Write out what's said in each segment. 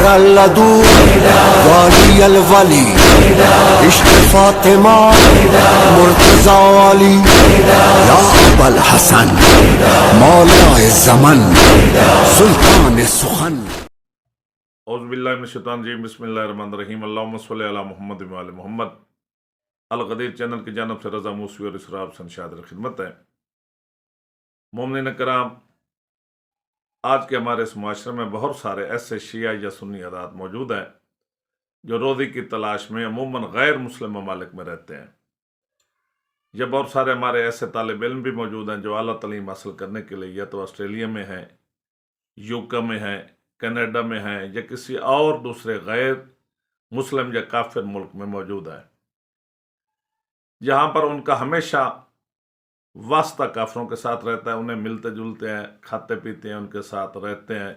الدو والی الولی عشق فاطمہ مرتضی والی یا ابا الحسن مولا زمن سلطان سخن. اعوذ باللہ من الشیطان الرجیم. بسم اللہ الرحمن الرحیم. اللہم صلی علی محمد و علی محمد. الغدیر چینل کی جانب سے رضا موسوی اور اسرار حسن شادر خدمت ہے. مومنین کرام، آج کے ہمارے اس معاشرے میں بہت سارے ایسے شیعہ یا سنی حضرات موجود ہیں جو روزی کی تلاش میں عموماً غیر مسلم ممالک میں رہتے ہیں. یہ بہت سارے ہمارے ایسے طالب علم بھی موجود ہیں جو اعلیٰ تعلیم حاصل کرنے کے لیے یا تو آسٹریلیا میں ہیں، یوکے میں ہیں، کینیڈا میں ہیں، یا کسی اور دوسرے غیر مسلم یا کافر ملک میں موجود ہیں، جہاں پر ان کا ہمیشہ واسطہ کافروں کے ساتھ رہتا ہے. انہیں ملتے جلتے ہیں، کھاتے پیتے ہیں، ان کے ساتھ رہتے ہیں.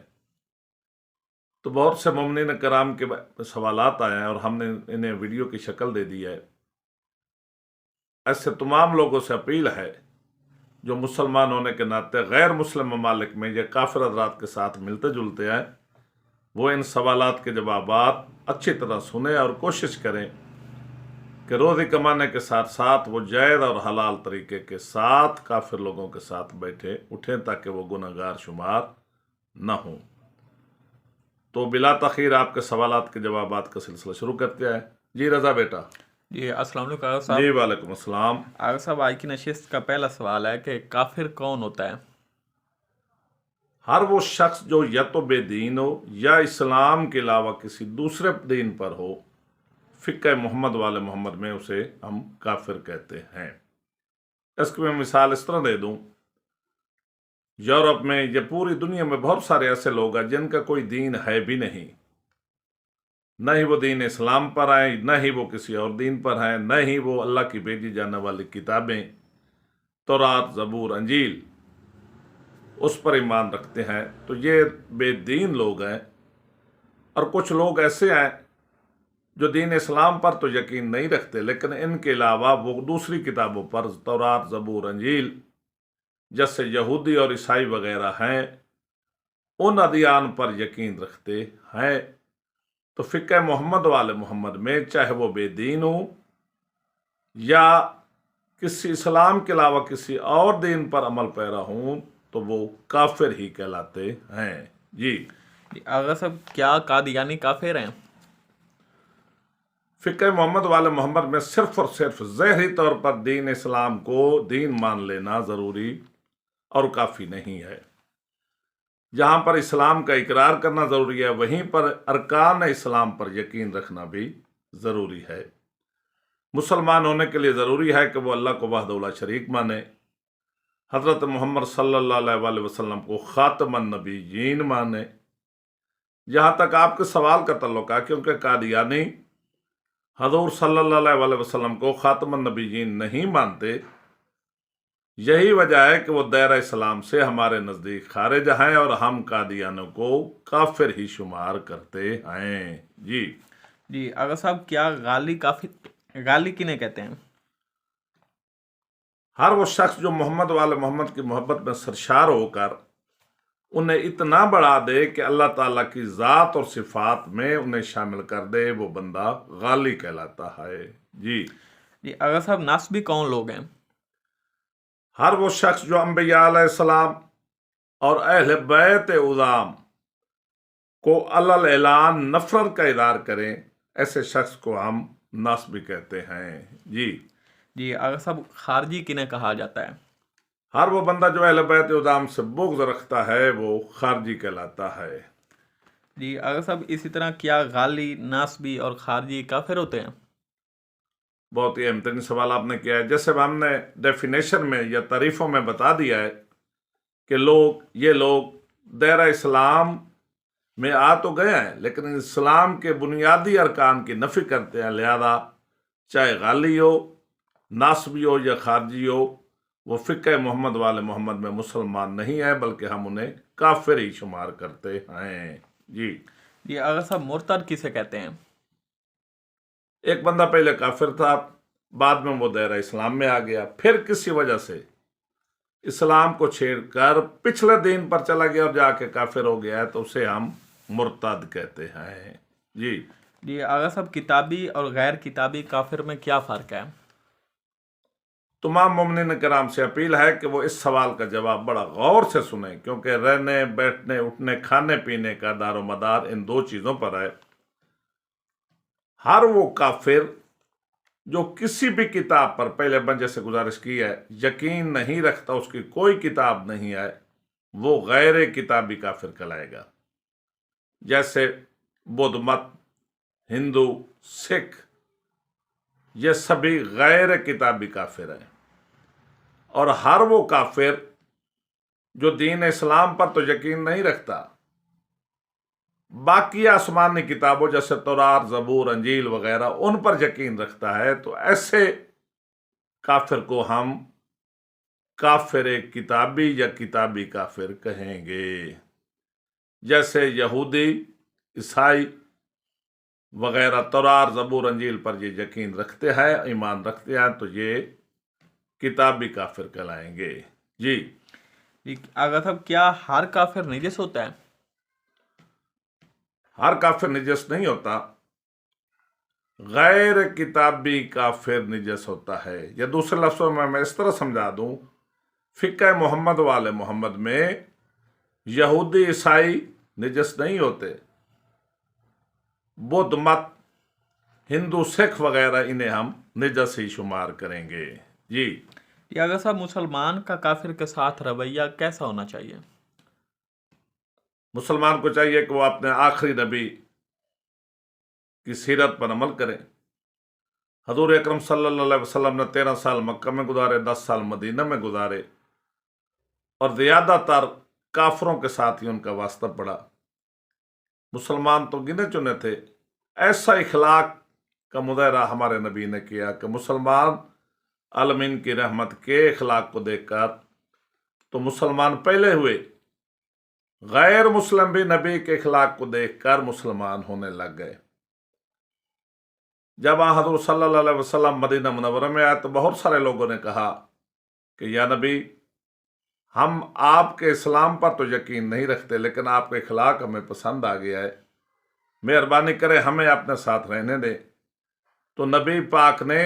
تو بہت سے مومنین کرام کے سوالات آئے ہیں اور ہم نے انہیں ویڈیو کی شکل دے دی ہے. ایسے تمام لوگوں سے اپیل ہے جو مسلمان ہونے کے ناطے غیر مسلم ممالک میں یا کافر حضرات کے ساتھ ملتے جلتے ہیں، وہ ان سوالات کے جوابات اچھی طرح سنیں اور کوشش کریں کہ روزی کمانے کے ساتھ ساتھ وہ جائز اور حلال طریقے کے ساتھ کافر لوگوں کے ساتھ بیٹھے اٹھیں تاکہ وہ گناہگار شمار نہ ہوں. تو بلا تاخیر آپ کے سوالات کے جوابات کا سلسلہ شروع کرتے ہیں. جی رضا بیٹا. جی السلام علیکم آغا صاحب. جی وعلیکم السلام. آغا صاحب، آج کی نشست کا پہلا سوال ہے کہ کافر کون ہوتا ہے؟ ہر وہ شخص جو یا تو بے دین ہو یا اسلام کے علاوہ کسی دوسرے دین پر ہو، فقہ محمد والے محمد میں اسے ہم کافر کہتے ہیں. اس کی میں مثال اس طرح دے دوں، یورپ میں یا پوری دنیا میں بہت سارے ایسے لوگ ہیں جن کا کوئی دین ہے بھی نہیں. نہ ہی وہ دین اسلام پر ہیں، نہ ہی وہ کسی اور دین پر ہیں، نہ ہی وہ اللہ کی بھیجی جانے والی کتابیں تورات، زبور، انجیل اس پر ایمان رکھتے ہیں. تو یہ بے دین لوگ ہیں. اور کچھ لوگ ایسے ہیں جو دین اسلام پر تو یقین نہیں رکھتے، لیکن ان کے علاوہ وہ دوسری کتابوں پر، تورات، زبور، انجیل، جیسے یہودی اور عیسائی وغیرہ ہیں، ان ادیان پر یقین رکھتے ہیں. تو فقہ محمد والے محمد میں چاہے وہ بے دین ہو یا کسی اسلام کے علاوہ کسی اور دین پر عمل پیرا ہوں تو وہ کافر ہی کہلاتے ہیں. جی آغا صاحب، کیا قادیانی کافر ہیں؟ فقہ محمد والے محمد میں صرف اور صرف ظاہری طور پر دین اسلام کو دین مان لینا ضروری اور کافی نہیں ہے. جہاں پر اسلام کا اقرار کرنا ضروری ہے، وہیں پر ارکان اسلام پر یقین رکھنا بھی ضروری ہے. مسلمان ہونے کے لیے ضروری ہے کہ وہ اللہ کو وحدہ لا شریک مانے، حضرت محمد صلی اللہ علیہ وآلہ وسلم کو خاتم النبیین مانے. جہاں تک آپ کے سوال کا تعلق ہے، کیونکہ قادیانی حضور صلی اللہ علیہ وآلہ وسلم کو خاتم النبیین نہیں مانتے، یہی وجہ ہے کہ وہ دائرہ اسلام سے ہمارے نزدیک خارج ہیں اور ہم قادیانوں کو کافر ہی شمار کرتے ہیں. جی آغا صاحب، کیا غالی کنہیں کہتے ہیں؟ ہر وہ شخص جو محمد والے محمد کی محبت میں سرشار ہو کر انہیں اتنا بڑھا دے کہ اللہ تعالیٰ کی ذات اور صفات میں انہیں شامل کر دے، وہ بندہ غالی کہلاتا ہے. جی آغا صاحب، ناسبی کون لوگ ہیں؟ ہر وہ شخص جو انبیاء علیہ السلام اور اہل بیت عظام کو علل اعلان نفرت کا اظہار کریں، ایسے شخص کو ہم ناسبی کہتے ہیں. جی آغا صاحب، خارجی کنہیں کہا جاتا ہے؟ ہر وہ بندہ جو اہل بیت عظام سے بغض رکھتا ہے وہ خارجی کہلاتا ہے. جی آغا صاحب، اسی طرح کیا غالی، ناسبی اور خارجی کافر ہوتے ہیں؟ بہت ہی اہم ترین سوال آپ نے کیا ہے. جیسے ہم نے ڈیفینیشن میں یا تعریفوں میں بتا دیا ہے کہ یہ لوگ دائرہ اسلام میں آ تو گئے ہیں لیکن اسلام کے بنیادی ارکان کی نفی کرتے ہیں. لہذا چاہے غالی ہو، ناسبی ہو یا خارجی ہو، وہ فقہ محمد والے محمد میں مسلمان نہیں ہے، بلکہ ہم انہیں کافر ہی شمار کرتے ہیں. جی آغا صاحب، مرتد کسے کہتے ہیں؟ ایک بندہ پہلے کافر تھا، بعد میں وہ دائرہ اسلام میں آ گیا، پھر کسی وجہ سے اسلام کو چھیڑ کر پچھلے دین پر چلا گیا اور جا کے کافر ہو گیا ہے، تو اسے ہم मुर्तद कहते हैं। जी जी आगा साहब, किताबी और गैर किताबी काफिर में क्या फ़र्क है? तमाम मोमिन कराम से अपील है कि वो इस सवाल का जवाब बड़ा गौर से सुने, क्योंकि रहने बैठने उठने खाने पीने का दारोमदार इन दो चीज़ों पर है। हर वो काफिर जो किसी भी किताब पर, पहले बन जैसे गुजारिश की है, यकीन नहीं रखता, उसकी कोई किताब नहीं है, वो गैर किताबी काफिर कहलाएगा। जैसे बौद्ध मत, हिंदू, सिख, ये सभी गैर किताबी काफिर हैं। और हर वो काफिर जो दीन इस्लाम पर तो यकीन नहीं रखता, बाकी आसमानी किताबों जैसे तौरात, ज़बूर, अंजील वगैरह उन पर यकीन रखता है, तो ऐसे काफिर को हम काफिर किताबी या किताबी काफिर कहेंगे। जैसे यहूदी, ईसाई वगैरह तौरात, ज़बूर, अंजील पर ये यकीन रखते हैं, ईमान रखते हैं, तो ये किताबी काफिर कहलाएंगे। जी आगा साहब, क्या हर काफिर निजस होता है? हर काफिर निजस नहीं होता, गैर किताबी काफिर निजस होता है। या दूसरे लफ्ज़ों में मैं इस तरह समझा दूं, फ़िक़्ह मोहम्मद वाले मोहम्मद में यहूदी, ईसाई निजस नहीं होते, बौद्ध मत, हिंदू, सिख वगैरह इन्हें हम निजस ही शुमार करेंगे। जी आगा साहब, मुसलमान का काफिर के साथ रवैया कैसा होना चाहिए? मुसलमान को चाहिए कि वो अपने आखिरी नबी की सीरत पर अमल करें। हजूर अकरम सल्लल्लाहु अलैहि वसल्लम ने 13 साल मक्का में गुजारे, 10 साल मदीना में गुजारे, और ज़्यादातर काफरों के साथ ही उनका वास्ता पड़ा। मुसलमान तो गिने चुने थे। ऐसा इखलाक का मुजाहरा हमारे नबी ने किया कि मुसलमान आलमीन की रहमत के इखलाक को देखकर तो मुसलमान पहले हुए, गैर मुस्लिम भी नबी के इखलाक को देखकर मुसलमान होने लग गए। जब हज़रत सल्लल्लाहु अलैहि वसल्लम मदीना मुनव्वरा में आए तो बहुत सारे लोगों ने कहा कि या नबी, हम आपके इस्लाम पर तो यकीन नहीं रखते, लेकिन आपका इखलाक हमें पसंद आ गया है, मेहरबानी करें हमें अपने साथ रहने दें। तो नबी पाक ने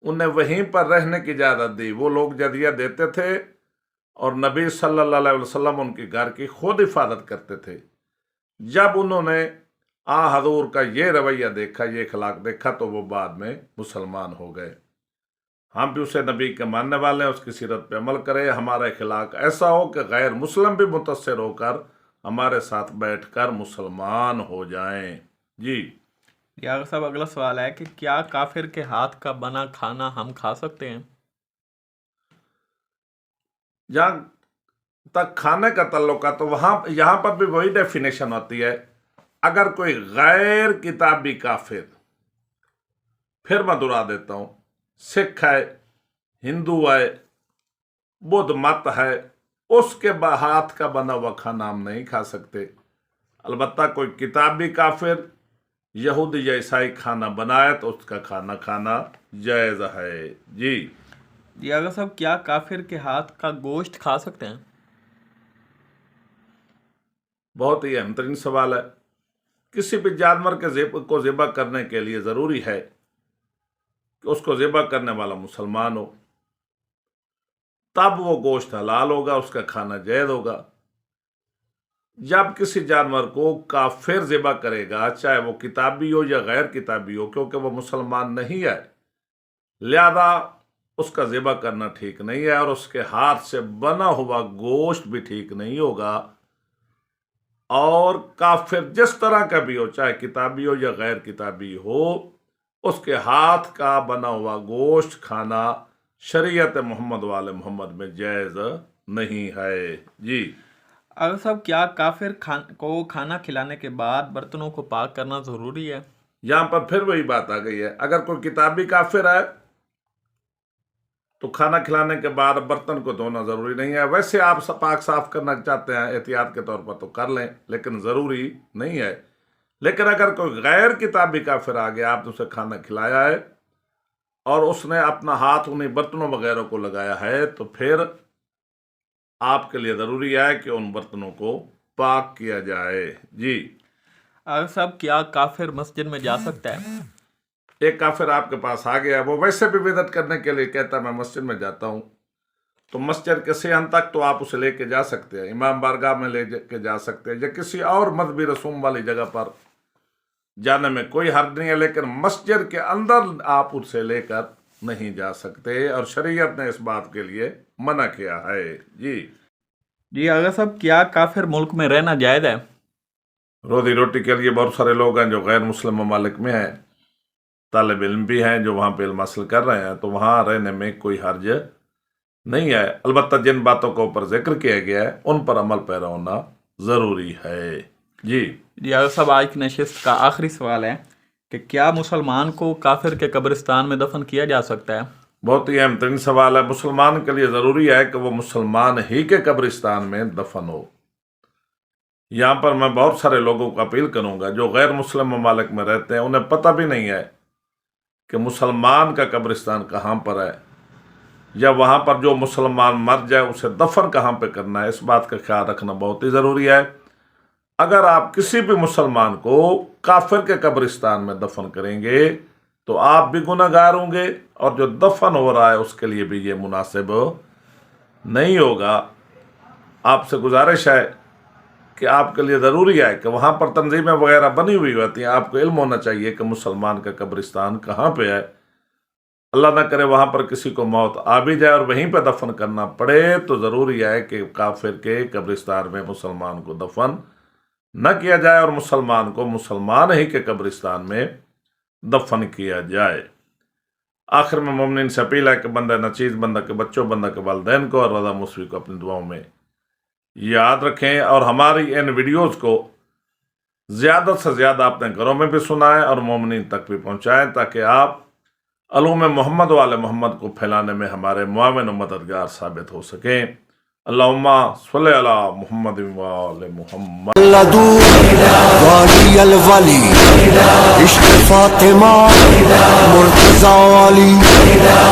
उन्हें वहीं पर रहने की इजाज़त दी। वो लोग जदिया देते थे और नबी सल्लल्लाहु अलैहि वसल्लम उनके घर की खुद हिफाजत करते थे। जब उन्होंने हजूर का ये रवैया देखा, ये इखलाक देखा, तो वो बाद में मुसलमान हो गए। हम भी उसे नबी के मानने वाले हैं, उसकी सीरत पे अमल करें। हमारा इखलाक ऐसा हो कि गैर मुस्लिम भी मुतस्सिर होकर हमारे साथ बैठकर मुसलमान हो जाएं। जी आगा साहब, अगला सवाल है कि क्या काफिर के हाथ का बना खाना हम खा सकते हैं? जहाँ तक खाने का ताल्लुक है, तो यहाँ पर भी वही डेफिनेशन होती है। अगर कोई गैर किताबी काफिर, फिर मैं दोहरा देता हूँ, सिख है, हिंदू है, बौद्ध मत है, उसके हाथ का बना हुआ खाना हम नहीं खा सकते। अलबत्ता कोई किताबी काफिर, यहूदी या ईसाई खाना बनाए तो उसका खाना खाना जायज़ है। जी आगा साहब, क्या काफिर के हाथ का गोश्त खा सकते हैं? बहुत ही अहम तरीन सवाल है। किसी भी जानवर के को ज़िबा करने के लिए ज़रूरी है कि उसको ज़िबा करने वाला मुसलमान हो, तब वो गोश्त हलाल होगा, उसका खाना जायज़ होगा। जब किसी जानवर को काफिर ज़िबा करेगा, चाहे वो किताबी हो या गैर किताबी हो, क्योंकि वो मुसलमान नहीं है, लिहाजा उसका ज़िबा करना ठीक नहीं है, और उसके हाथ से बना हुआ गोश्त भी ठीक नहीं होगा। और काफिर जिस तरह का भी हो, चाहे किताबी हो या गैर किताबी हो, उसके हाथ का बना हुआ गोश्त खाना शरीयत मोहम्मद वाले मोहम्मद में जायज़ नहीं है। जी आगा साहब, क्या काफिर को खाना खिलाने के बाद बर्तनों को पाक करना ज़रूरी है? यहाँ पर फिर वही बात आ गई है। अगर कोई किताबी काफिर है तो खाना खिलाने के बाद बर्तन को धोना ज़रूरी नहीं है। वैसे आप पाक साफ करना चाहते हैं एहतियात के तौर पर तो कर लें, लेकिन ज़रूरी नहीं है। लेकिन अगर कोई गैर किताबी काफिर आ गया, आपने उसे खाना खिलाया है और उसने अपना हाथ उन्हीं बर्तनों वगैरह को लगाया है, तो फिर आपके लिए ज़रूरी है कि उन बर्तनों को पाक किया जाए। जी, आगा साहब, क्या काफिर मस्जिद में जा सकता है? एक काफिर आपके पास आ गया, वो वैसे भी बिदअत करने के लिए कहता मैं मस्जिद में जाता हूँ, तो मस्जिद के सेहन तक तो आप उसे लेके जा सकते हैं, इमाम बारगाह में ले के जा सकते हैं, या किसी और मजहबी रसूम वाली जगह पर जाने में कोई हर्ज नहीं है, लेकिन मस्जिद के अंदर आप उसे लेकर नहीं जा सकते, और शरीयत ने इस बात के लिए मना किया है। जी, आगा साहब, क्या काफिर मुल्क में रहना जायज़ है? रोजी रोटी के लिए बहुत सारे लोग हैं जो गैर मुस्लिम ममालिक में हैं, तालिब इल्म भी हैं जो वहाँ पे इल्म हासिल कर रहे हैं, तो वहाँ रहने में कोई हर्ज नहीं है। अलबत्ता जिन बातों के ऊपर जिक्र किया गया है उन पर अमल पैरा होना ज़रूरी है। जी, आगा साहब, आज की नशिस्त का आखिरी सवाल है कि क्या मुसलमान को काफिर के कब्रिस्तान में दफन किया जा सकता है? बहुत ही अहम तरीन सवाल है। मुसलमान के लिए ज़रूरी है कि वो मुसलमान ही के कब्रिस्तान में दफन हो। यहाँ पर मैं बहुत सारे लोगों को अपील करूँगा जो गैर मुस्लिम ममालिक में रहते हैं, उन्हें पता भी नहीं है कि मुसलमान का कब्रिस्तान कहाँ पर है, या वहाँ पर जो मुसलमान मर जाए उसे दफन कहाँ पे करना है। इस बात का ख्याल रखना बहुत ही ज़रूरी है। अगर आप किसी भी मुसलमान को काफिर के कब्रिस्तान में दफन करेंगे तो आप भी गुनहगार होंगे, और जो दफन हो रहा है उसके लिए भी ये मुनासिब नहीं होगा। आपसे गुजारिश है कि आपके लिए ज़रूरी है कि वहाँ पर तंजीमें वगैरह बनी हुई होती हैं, आपको इल्म होना चाहिए कि मुसलमान का कब्रिस्तान कहाँ पे है। अल्लाह ना करे वहाँ पर किसी को मौत आ भी जाए और वहीं पर दफन करना पड़े, तो ज़रूरी है कि काफिर के कब्रिस्तान में मुसलमान को दफन न किया जाए और मुसलमान को मुसलमान ही के कब्रिस्तान में दफन किया जाए। आखिर में मोमिन से अपील है कि बंदा नचीज़, बंदा के बच्चों, बंदा के वालिदैन को और रज़ा मुस्वी को अपनी दुआओं में याद रखें, और हमारी इन वीडियोज़ को ज़्यादा से ज़्यादा अपने घरों में भी सुनाएं और मोमिन तक भी पहुँचाएँ, ताकि आप अलूम मोहम्मद वाले मोहम्मद को फैलाने में हमारे मुआविन और मददगार साबित हो सकें। अल्लाहुम्मा सल्ली अला मुहम्मद व आले मुहम्मद। लदू वाली अल वाली इश्क फातिमा मुर्तज़ा वाली या